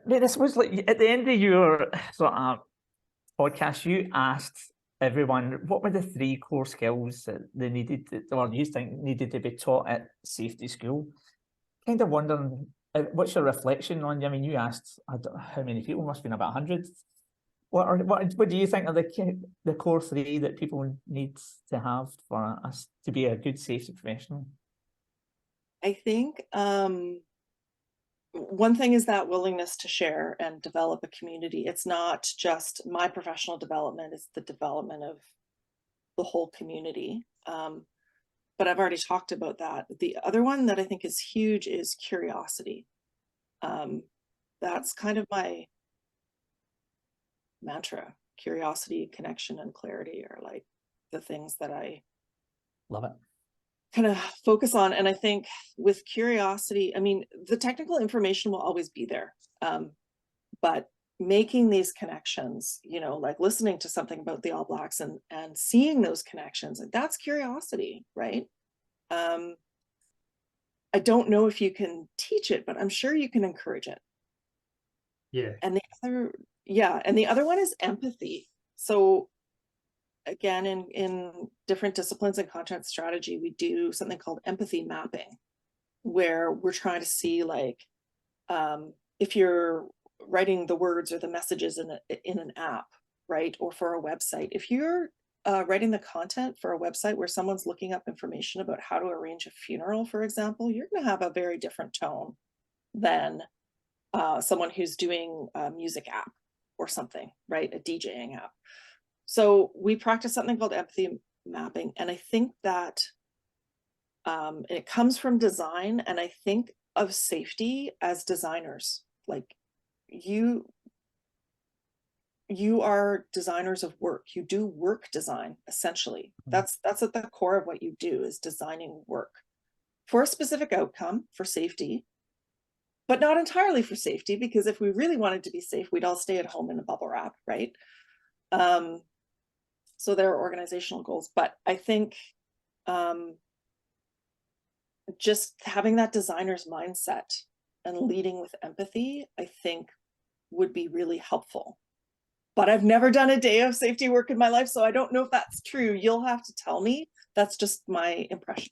This was like at the end of your sort of podcast, you asked everyone what were the three core skills that they needed, or you think needed to be taught at safety school. Kind of wondering, what's your reflection on? I mean, you asked, I don't know how many people, must have been about 100. What do you think are the core three that people need to have for us to be a good safety professional? I think one thing is that willingness to share and develop a community. It's not just my professional development, it's the development of the whole community. But I've already talked about that. The other one that I think is huge is curiosity. That's kind of my mantra. Curiosity, connection, and clarity are like the things that I Love it. kind of focus on. And I think with curiosity, I mean, the technical information will always be there. But making these connections, you know, like listening to something about the All Blacks and seeing those connections, that's curiosity, right? I don't know if you can teach it, but I'm sure you can encourage it. Yeah. And the other one is empathy. So again, in different disciplines and content strategy, we do something called empathy mapping, where we're trying to see like, if you're writing the words or the messages in an app, right? Or for a website, if you're writing the content for a website where someone's looking up information about how to arrange a funeral, for example, you're going to have a very different tone than someone who's doing a music app or something, right? A DJing app. So we practice something called empathy mapping. And I think that it comes from design. And I think of safety as designers. Like you are designers of work. You do work design, essentially. That's at the core of what you do, is designing work for a specific outcome, for safety, but not entirely for safety, because if we really wanted to be safe, we'd all stay at home in a bubble wrap, right? So there are organizational goals, but I think just having that designer's mindset and leading with empathy, I think would be really helpful. But I've never done a day of safety work in my life, so I don't know if that's true. You'll have to tell me. That's just my impression.